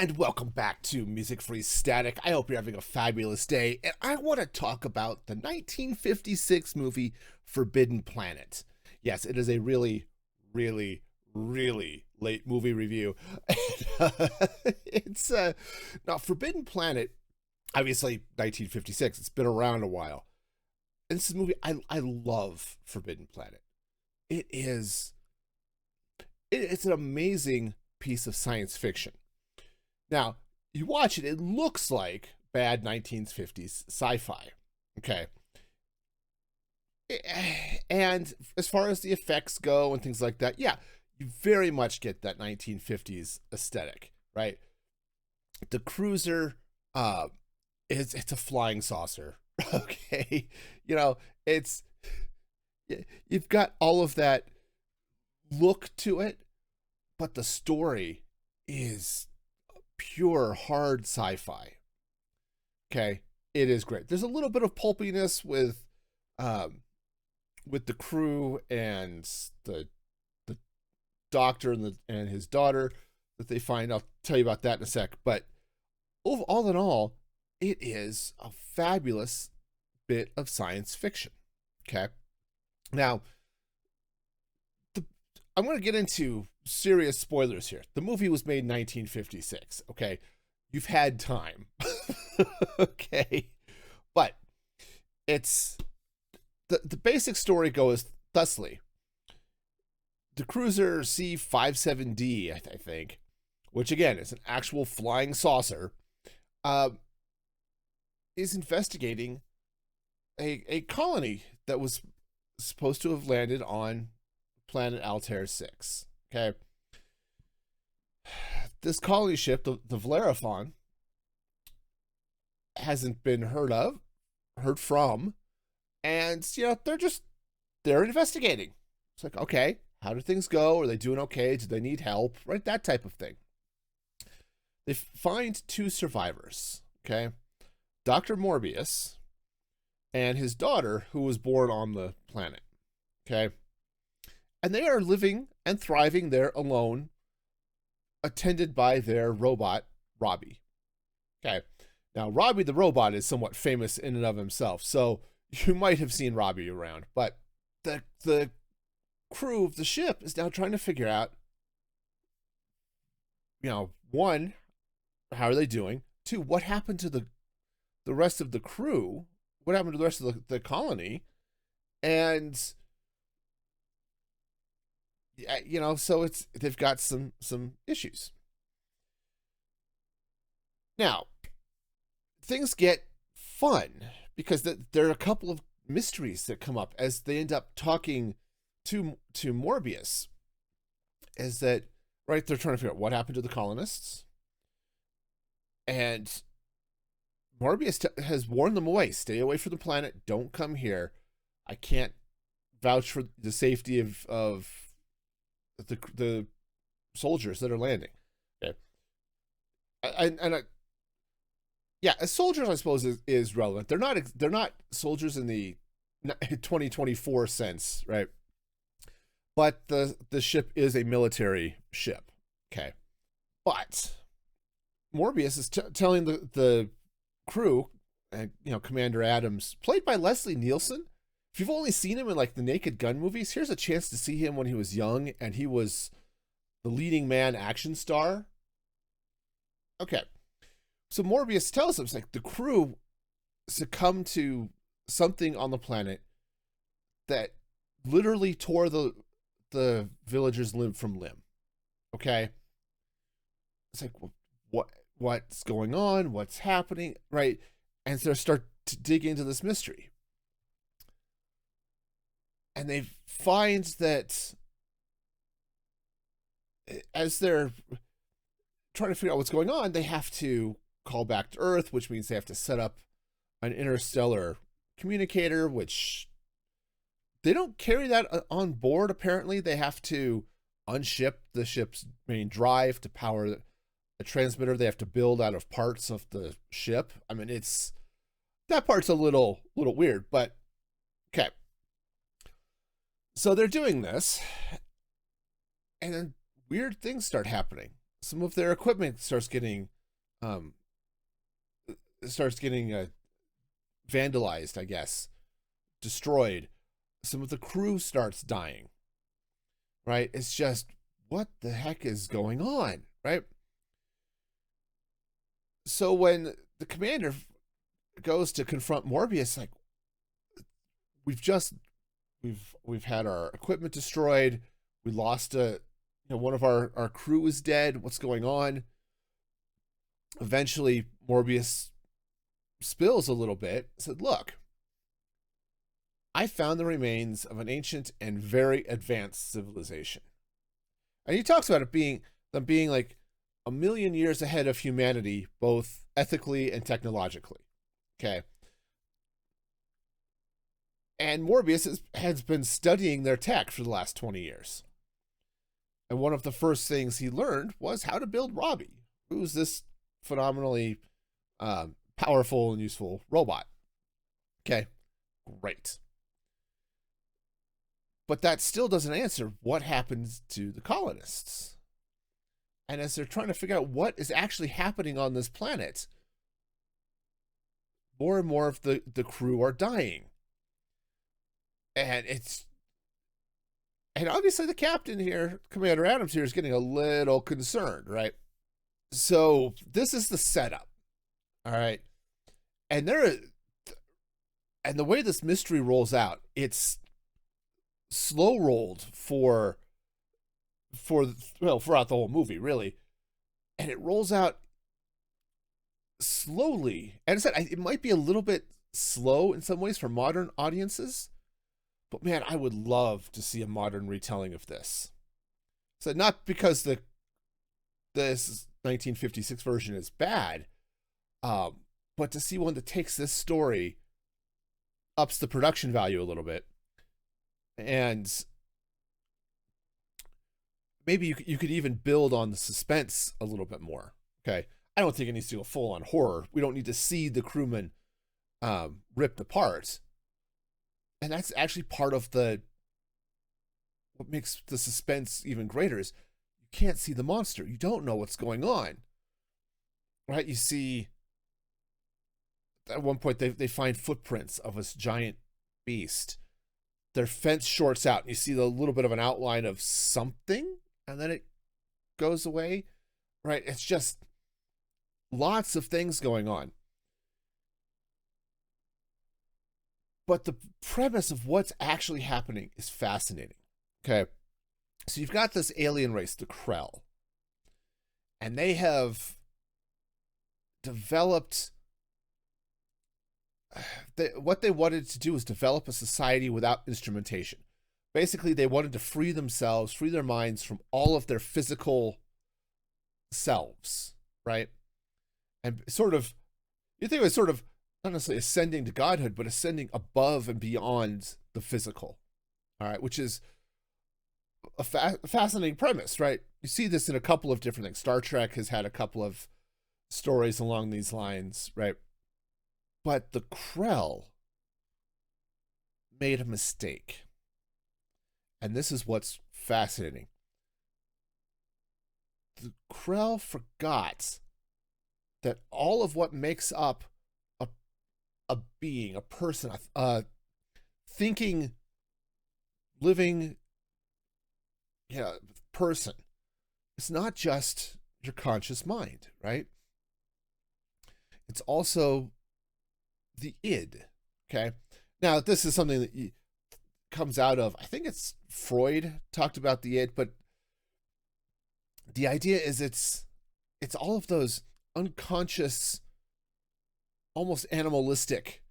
And welcome back to Music Free Static. I hope you're having a fabulous day. And I want to talk about the 1956 movie Forbidden Planet. Yes, it is a really, really, really late movie review. It's now Forbidden Planet, obviously 1956. It's been around a while. And this is a movie I love. Forbidden Planet. It's an amazing piece of science fiction. Now, you watch it, it looks like bad 1950s sci-fi, okay? And as far as the effects go and things like that, yeah, you very much get that 1950s aesthetic, right? The cruiser, it's a flying saucer, okay? You know, you've got all of that look to it, but the story is pure hard sci-fi. Okay, it is great. There's a little bit of pulpiness with the crew and the doctor and his daughter that they find. I'll tell you about that in a sec. But all in all, it is a fabulous bit of science fiction. Okay, now I'm going to get into serious spoilers here. The movie was made in 1956, okay? You've had time, okay? But it's... The basic story goes thusly. The cruiser C-57D, I think, which again is an actual flying saucer, is investigating a colony that was supposed to have landed on planet Altair 6. Okay. This colony ship, the Valeraphon, hasn't been heard from, and they're investigating. It's like, okay, how do things go? Are they doing okay? Do they need help? Right, that type of thing. They find two survivors. Okay, Dr. Morbius and his daughter, who was born on the planet. Okay. And they are living and thriving there alone, attended by their robot, Robby. Okay. Now, Robby the Robot is somewhat famous in and of himself, so you might have seen Robby around. But the crew of the ship is now trying to figure out, one, how are they doing? Two, what happened to the rest of the crew? What happened to the rest of the colony? And... so they've got some issues. Now, things get fun because there are a couple of mysteries that come up as they end up talking to Morbius. Is that right? They're trying to figure out what happened to the colonists, and Morbius has warned them away: stay away from the planet. Don't come here. I can't vouch for the safety of the soldiers that are landing. Okay. As soldiers, I suppose is relevant. They're not soldiers in the 2024 sense, right? But the ship is a military ship. Okay. But Morbius is telling the crew, and Commander Adams, played by Leslie Nielsen. If you've only seen him in like the Naked Gun movies, here's a chance to see him when he was young and he was the leading man action star. Okay. So Morbius tells him, it's like the crew succumbed to something on the planet that literally tore the villagers limb from limb. Okay. It's like, what's going on? What's happening? Right. And so they start to dig into this mystery. And they find that as they're trying to figure out what's going on, they have to call back to Earth, which means they have to set up an interstellar communicator, which they don't carry that on board, apparently. They have to unship the ship's main drive to power a transmitter they have to build out of parts of the ship. I mean, that part's a little weird, but okay. So they're doing this, and then weird things start happening. Some of their equipment um, starts getting vandalized, I guess, destroyed. Some of the crew starts dying. Right? It's just what the heck is going on, right? So when the commander goes to confront Morbius, like we've just we've had our equipment destroyed. We lost one of our crew is dead. What's going on? Eventually, Morbius spills a little bit. Said, "Look, I found the remains of an ancient and very advanced civilization." And he talks about them being like a million years ahead of humanity, both ethically and technologically. Okay. And Morbius has been studying their tech for the last 20 years. And one of the first things he learned was how to build Robby, who's this phenomenally powerful and useful robot. Okay, great. But that still doesn't answer what happens to the colonists. And as they're trying to figure out what is actually happening on this planet, more and more of the crew are dying. And obviously the captain here, Commander Adams here, is getting a little concerned, right? So this is the setup. All right. And the way this mystery rolls out, it's slow rolled for throughout the whole movie, really. And it rolls out slowly. And I said, it might be a little bit slow in some ways for modern audiences, but man, I would love to see a modern retelling of this. So not because this 1956 version is bad, but to see one that takes this story, ups the production value a little bit, and maybe you could even build on the suspense a little bit more. Okay, I don't think it needs to go full on horror. We don't need to see the crewmen ripped apart, and that's actually part of what makes the suspense even greater is you can't see the monster. You don't know what's going on, right? You see at one point they find footprints of this giant beast. Their fence shorts out and you see a little bit of an outline of something, and then it goes away, right? It's just lots of things going on. But the premise of what's actually happening is fascinating. Okay. So you've got this alien race, the Krell, and they have developed what they wanted to do is develop a society without instrumentation. Basically, they wanted to free themselves, free their minds from all of their physical selves, right? And sort of, you think it was sort of not necessarily ascending to godhood, but ascending above and beyond the physical, all right? Which is a fascinating premise, right? You see this in a couple of different things. Star Trek has had a couple of stories along these lines, right? But the Krell made a mistake. And this is what's fascinating. The Krell forgot that all of what makes up a being, a person, a thinking, living person, it's not just your conscious mind, right? It's also the id. Okay. Now, this is something that comes out of, I think it's Freud talked about the id, but the idea is it's all of those unconscious, almost animalistic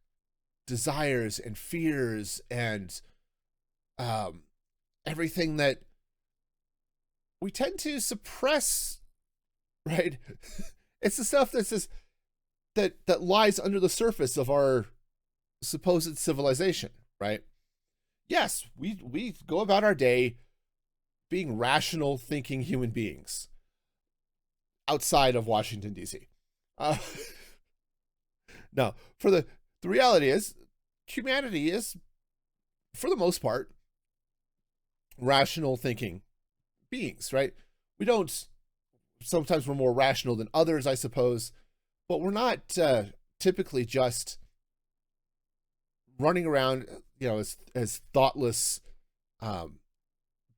desires and fears and everything that we tend to suppress, right? It's the stuff that's just that lies under the surface of our supposed civilization, right? Yes, we go about our day being rational, thinking human beings outside of Washington, D.C. No, for the reality is humanity is, for the most part, rational thinking beings, right? We don't sometimes we're more rational than others, I suppose, but we're not typically just running around, as thoughtless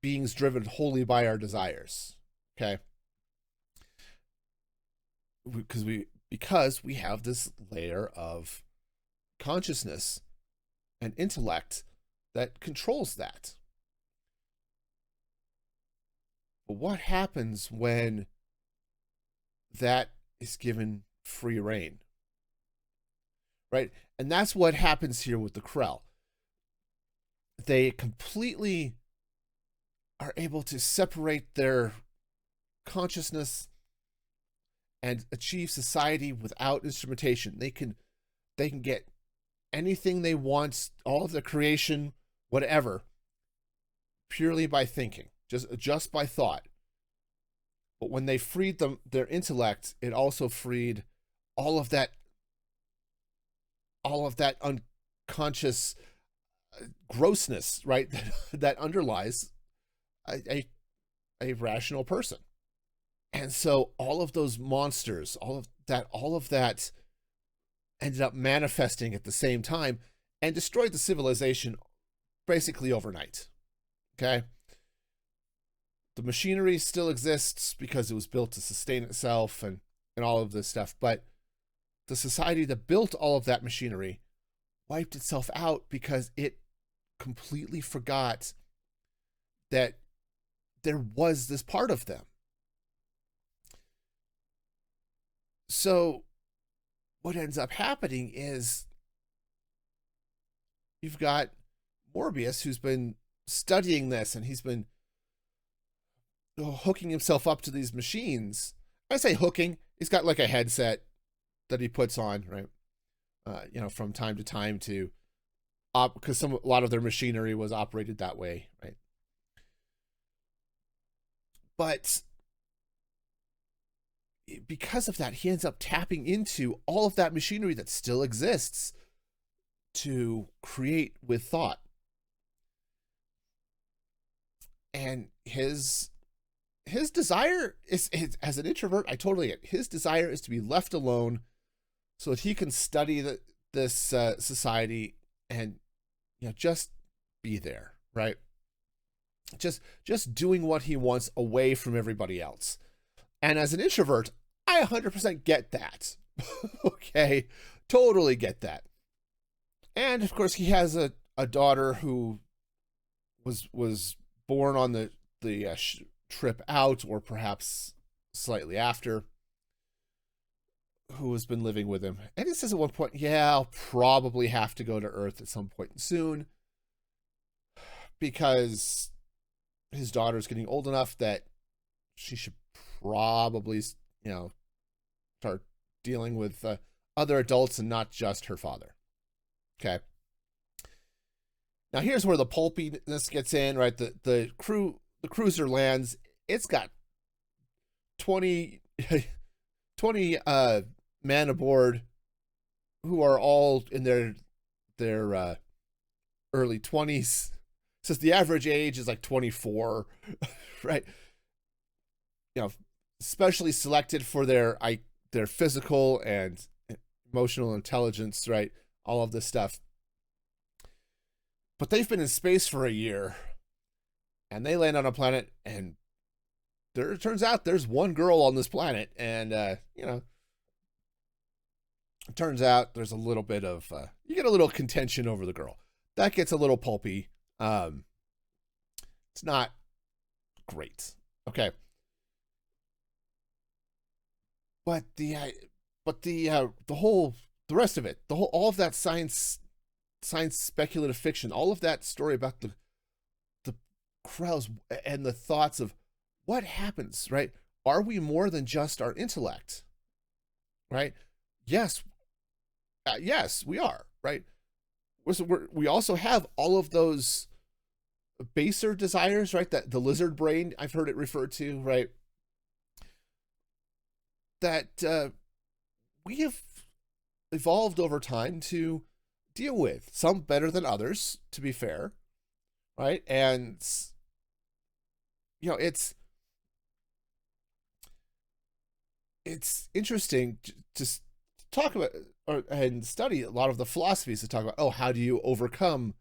beings driven wholly by our desires. Okay, because we have this layer of consciousness and intellect that controls that. But what happens when that is given free rein? Right? And that's what happens here with the Krell. They completely are able to separate their consciousness and achieve society without instrumentation. They can get anything they want, all of the creation, whatever, purely by thinking, just by thought. But when they freed their intellect, it also freed all of that unconscious grossness, right? That underlies a rational person. And so all of those monsters, all of that ended up manifesting at the same time and destroyed the civilization basically overnight. Okay? The machinery still exists because it was built to sustain itself and all of this stuff, but the society that built all of that machinery wiped itself out because it completely forgot that there was this part of them. So what ends up happening is you've got Morbius, who's been studying this, and he's been hooking himself up to these machines. I say hooking, he's got like a headset that he puts on, right? From time to time because a lot of their machinery was operated that way, right? But because of that, he ends up tapping into all of that machinery that still exists to create with thought. And his desire is, as an introvert, I totally get. His desire is to be left alone so that he can study this society and just be there, right? Just doing what he wants away from everybody else. And as an introvert, I 100% get that. Okay, totally get that. And of course, he has a daughter who was born on the trip out, or perhaps slightly after, who has been living with him. And he says at one point, yeah, I'll probably have to go to Earth at some point soon, because his daughter's getting old enough that she should probably, start dealing with other adults and not just her father. Okay. Now here's where the pulpiness gets in, right? The cruiser lands. It's got 20 men aboard who are all in their early 20s. It says the average age is like 24, right? Specially selected for their physical and emotional intelligence, right? All of this stuff. But they've been in space for a year, and they land on a planet, and it turns out there's one girl on this planet, and it turns out there's a little bit of you get a little contention over the girl. That gets a little pulpy. It's not great. Okay. But the rest of it, all of that science speculative fiction, all of that story about the Krells and the thoughts of what happens, right? Are we more than just our intellect? Right? Yes. Yes, we are, right? We also have all of those baser desires, right? That the lizard brain, I've heard it referred to, right? That we have evolved over time to deal with, some better than others, to be fair, right? And it's it's interesting to talk about and study a lot of the philosophies to talk about, oh, how do you overcome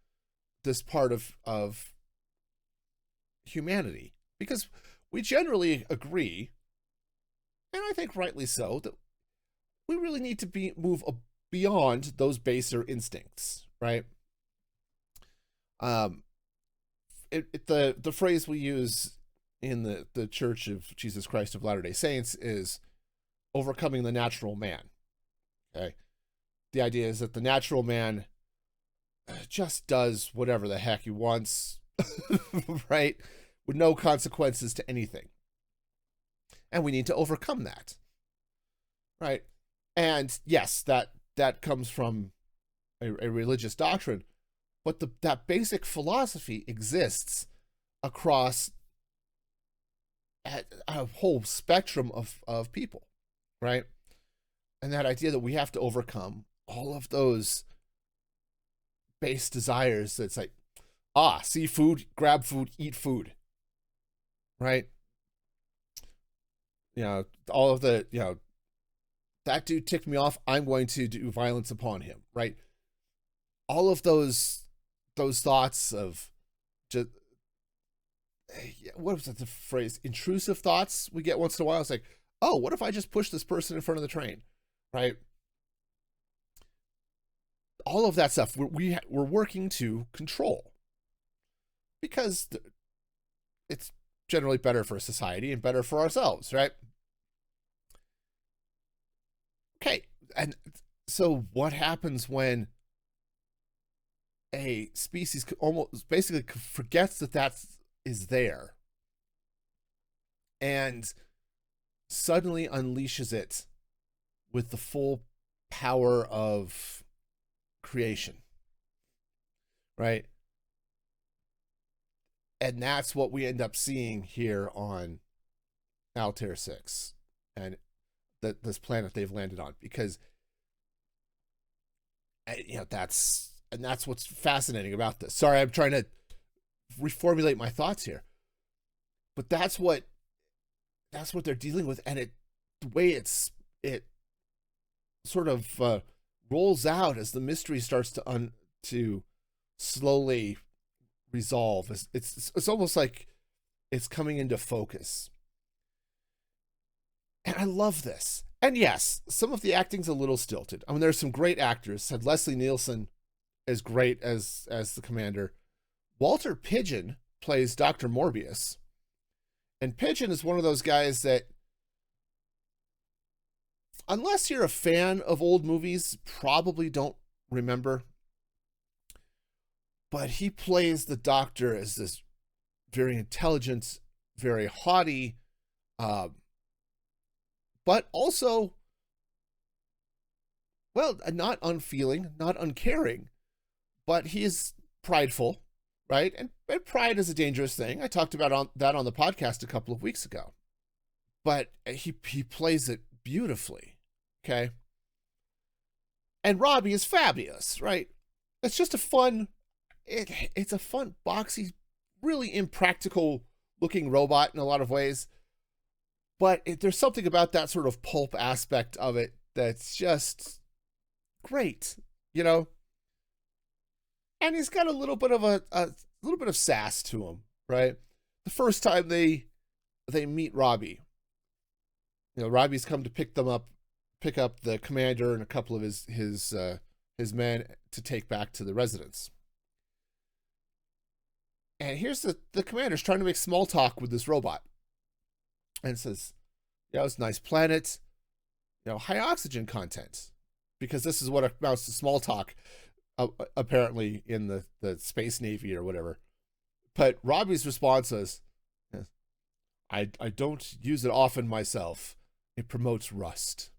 this part of humanity? Because we generally agree, and I think rightly so, that we really need to move beyond those baser instincts, right? Um, the phrase we use in the Church of Jesus Christ of Latter-day Saints is overcoming the natural man. Okay, the idea is that the natural man just does whatever the heck he wants, right, with no consequences to anything, and we need to overcome that, right? And yes, that comes from a religious doctrine, but that basic philosophy exists across a whole spectrum of people, right? And that idea that we have to overcome all of those base desires that's like, see food, grab food, eat food, right? All of the, that dude ticked me off, I'm going to do violence upon him, right? All of those thoughts of just, what was that, the phrase, intrusive thoughts we get once in a while. It's like, oh, what if I just push this person in front of the train, right? All of that stuff we're working to control, because it's generally better for society and better for ourselves, right? Okay, and so what happens when a species almost basically forgets that is there and suddenly unleashes it with the full power of creation, right? And that's what we end up seeing here on Altair 6 and this planet they've landed on, because that's what's fascinating about this. Sorry, I'm trying to reformulate my thoughts here, but that's what they're dealing with, and the way it sort of rolls out as the mystery starts to slowly resolve. It's almost like it's coming into focus, and I love this. And yes, some of the acting's a little stilted. I mean, there's some great actors. Said Leslie Nielsen is great as the commander. Walter Pidgeon plays Dr. Morbius, and Pidgeon is one of those guys that, unless you're a fan of old movies, probably don't remember. But he plays the Doctor as this very intelligent, very haughty, but also, well, not unfeeling, not uncaring, but he is prideful, right? And pride is a dangerous thing. I talked about that on the podcast a couple of weeks ago. But he plays it beautifully, okay? And Robby is fabulous, right? It's just a fun, it's a fun, boxy, really impractical looking robot in a lot of ways. But there's something about that sort of pulp aspect of it that's just great, And he's got a little bit of a little bit of sass to him, right? The first time they meet Robby, Robby's come to pick up the commander and a couple of his men to take back to the residence. And here's the commander's trying to make small talk with this robot, and says, it's a nice planet, high oxygen content, because this is what amounts to small talk, apparently in the Space Navy or whatever. But Robby's response is, I don't use it often myself. It promotes rust.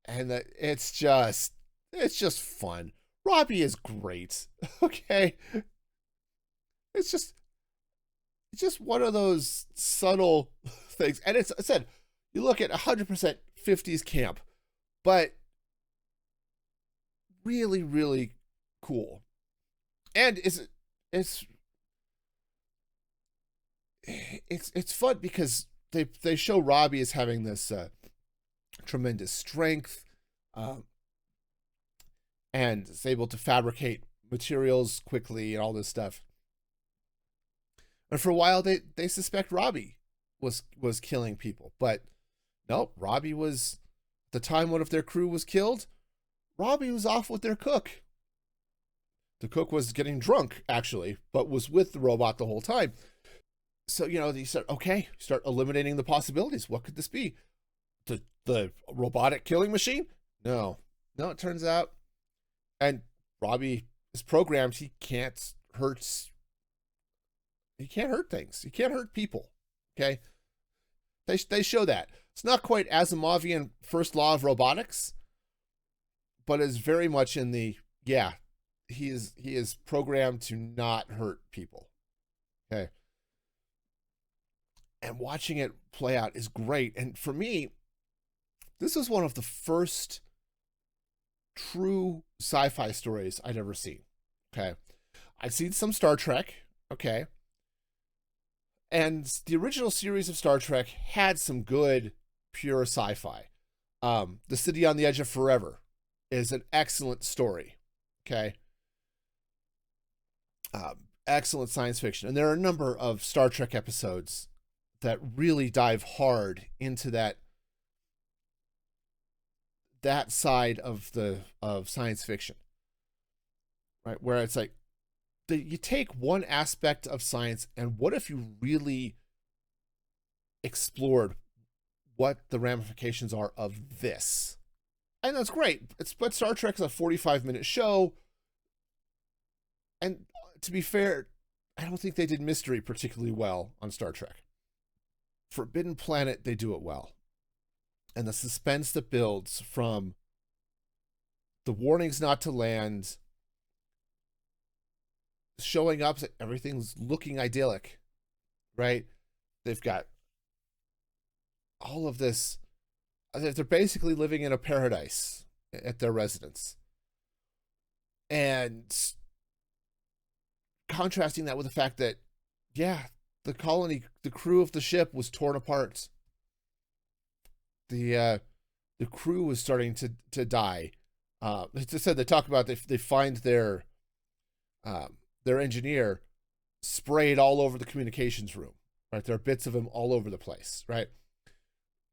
And it's just fun. Robby is great. Okay. It's just one of those subtle things. And I said, you look at 100% 50s camp, but really, really cool. And it's fun because they show Robby as having this tremendous strength, and is able to fabricate materials quickly and all this stuff. And for a while, they suspect Robby was killing people, but nope, Robby was, the time one of their crew was killed, Robby was off with their cook. The cook was getting drunk, actually, but was with the robot the whole time. So, you start eliminating the possibilities. What could this be? The robotic killing machine? No, it turns out. And Robby is programmed. He can't hurt things. He can't hurt people. Okay. They show that. It's not quite Asimovian first law of robotics, but is very much in the, he is programmed to not hurt people. Okay. And watching it play out is great. And for me, this is one of the first true sci-fi stories I'd ever seen. Okay. I'd seen some Star Trek. Okay. And the original series of Star Trek had some good, pure sci-fi. The City on the Edge of Forever is an excellent story. Okay. Excellent science fiction. And there are a number of Star Trek episodes that really dive hard into that side of science fiction, right? Where it's like, you take one aspect of science, and what if you really explored what the ramifications are of this? And that's great. But Star Trek is a 45-minute show, and to be fair, I don't think they did mystery particularly well on Star Trek. Forbidden Planet, they do it well. And the suspense that builds from the warnings not to land, showing up, everything's looking idyllic, right? They've got all of this. They're basically living in a paradise at their residence. And contrasting that with the fact that, the colony, the crew of the ship was torn apart. The crew was starting to die. As I said, they talk about they find their engineer sprayed all over the communications room. Right, there are bits of him all over the place. Right.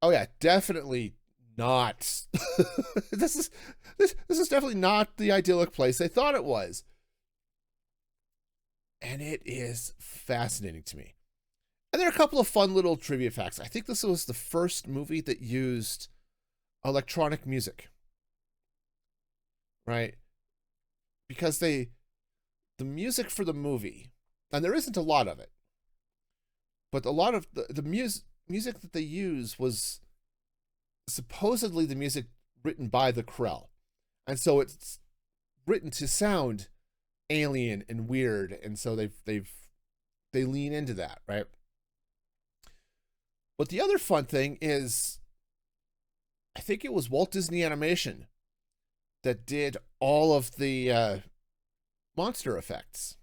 Oh yeah, definitely not. This is definitely not the idyllic place they thought it was. And it is fascinating to me. And there are a couple of fun little trivia facts. I think this was the first movie that used electronic music. Right? Because the music for the movie, and there isn't a lot of it, but a lot of the music that they use was supposedly the music written by the Krell. And so it's written to sound alien and weird, and so they lean into that, right? But the other fun thing is, I think it was Walt Disney Animation that did all of the monster effects.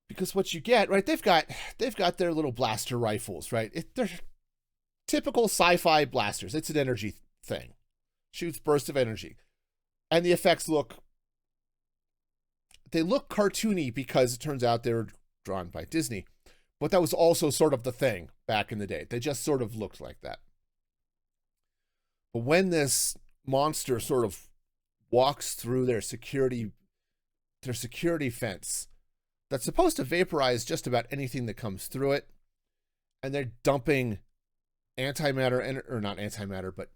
Because what you get, right, they've got their little blaster rifles, right? They're typical sci-fi blasters. It's an energy thing. Shoots bursts of energy. And the effects look cartoony because it turns out they were drawn by Disney. But that was also sort of the thing back in the day. They just sort of looked like that. But when this monster sort of walks through their security fence that's supposed to vaporize just about anything that comes through it, and they're dumping antimatter, or not antimatter, but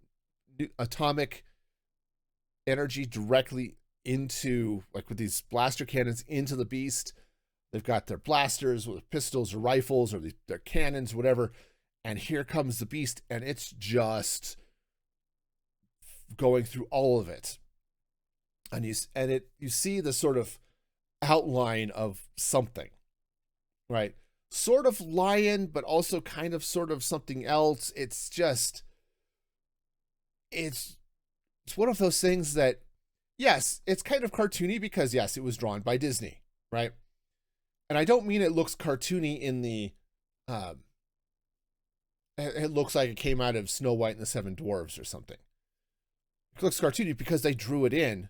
atomic energy directly into, like with these blaster cannons, into the beast. They've got their blasters with pistols or rifles or their cannons, whatever. And here comes the beast, and it's just going through all of it. And you see the sort of outline of something, right? Sort of lion, but also kind of sort of something else. It's one of those things that, yes, it's kind of cartoony because, yes, it was drawn by Disney, right? And I don't mean it looks cartoony in It looks like it came out of Snow White and the Seven Dwarves or something. It looks cartoony because they drew it in,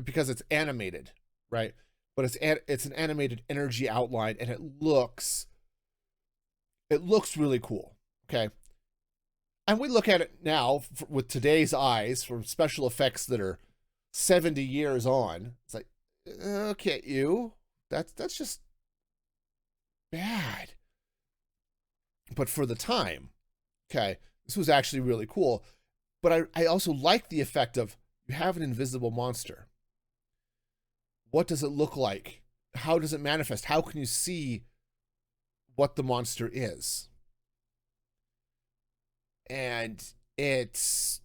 because it's animated, right? But it's an animated energy outline, and it looks really cool. Okay, and we look at it now with today's eyes from special effects that are 70 years on. It's like, okay, that's just bad. But for the time, okay, this was actually really cool. But I also like the effect of, you have an invisible monster. What does it look like? How does it manifest? How can you see what the monster is? And it's,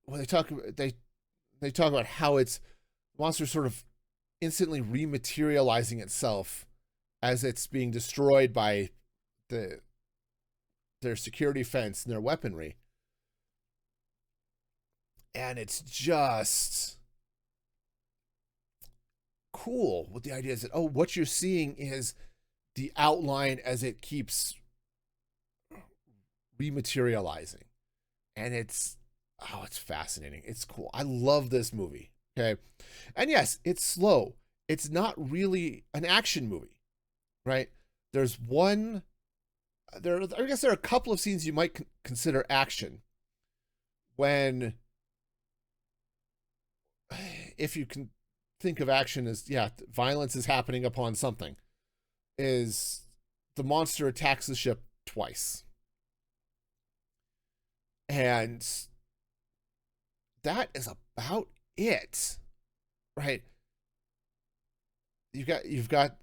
when they talk about how it's, monster sort of instantly rematerializing itself as it's being destroyed by their security fence and their weaponry. And it's just cool with the idea is that, oh, what you're seeing is the outline as it keeps rematerializing. And it's fascinating. It's cool. I love this movie. Okay. And yes, it's slow. It's not really an action movie, right? I guess there are a couple of scenes you might consider action, when, if you can think of action as, violence is happening upon something, is the monster attacks the ship twice. And that is about it, right? You've got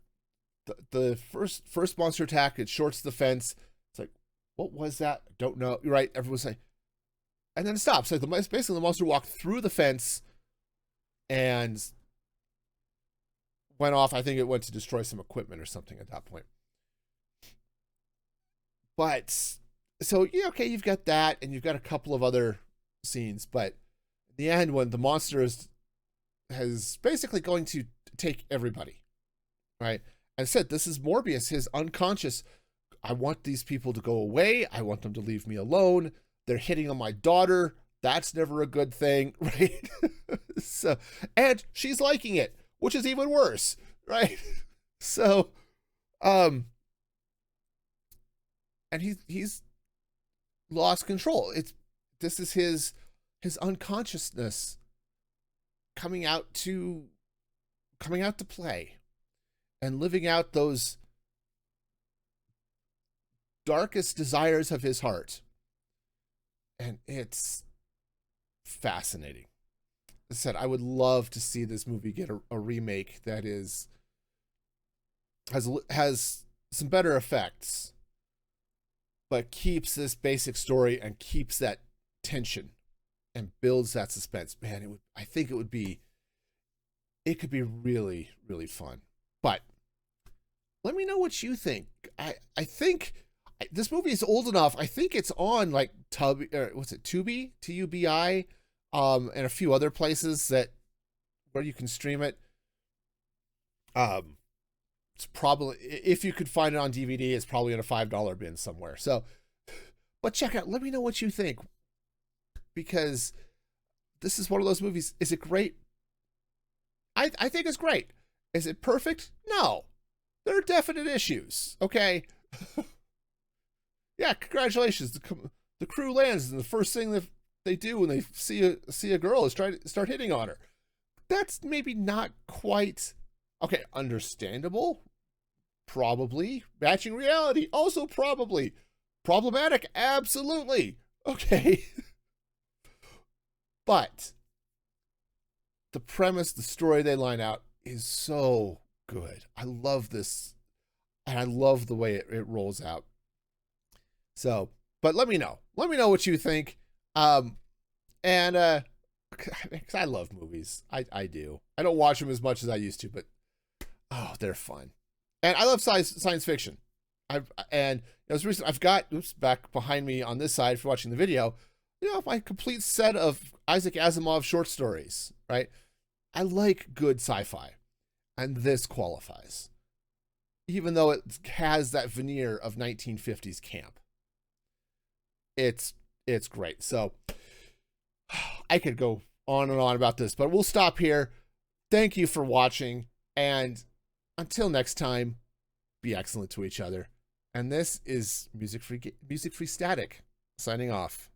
the first monster attack. It shorts the fence. It's like, what was that? Don't know. You're right. Everyone's saying, and then it stops. Like, basically the monster walked through the fence and went off. I think it went to destroy some equipment or something at that point. But so, yeah, okay, you've got that, and you've got a couple of other scenes, but in the end, when the monster has basically going to take everybody, right? I said, this is Morbius, his unconscious. I want these people to go away. I want them to leave me alone. They're hitting on my daughter. That's never a good thing, right? So, and she's liking it, which is even worse, right? So, and he's lost control. This is his unconsciousness coming out to play and living out those darkest desires of his heart. And it's fascinating. As I said, I would love to see this movie get a remake that has some better effects, but keeps this basic story and keeps that tension and builds that suspense. Man, I think it could be really, really fun. But let me know what you think. I think this movie is old enough. I think it's on like Tubi, or what's it, Tubi, Tubi, and a few other places where you can stream it. It's probably, if you could find it on DVD, it's probably in a $5 bin somewhere. So, but check out. Let me know what you think, because this is one of those movies. Is it great? I think it's great. Is it perfect? No. There are definite issues. Okay. Yeah, congratulations. The crew lands, and the first thing that they do when they see a girl is try to start hitting on her. That's maybe not quite okay. Understandable, probably. Matching reality, also probably. Problematic, absolutely. Okay. But the premise, the story they line out is so good. I love this, and I love the way it rolls out. So, but let me know. Let me know what you think. And because I love movies. I do. I don't watch them as much as I used to, but oh, they're fun. And I love science fiction. And it was recent. I've got, back behind me on this side for watching the video, my complete set of Isaac Asimov short stories, right? I like good sci-fi, and this qualifies. even though it has that veneer of 1950s camp. It's great. So I could go on and on about this, but we'll stop here. Thank you for watching, and until next time, be excellent to each other. And this is Music Free Static signing off.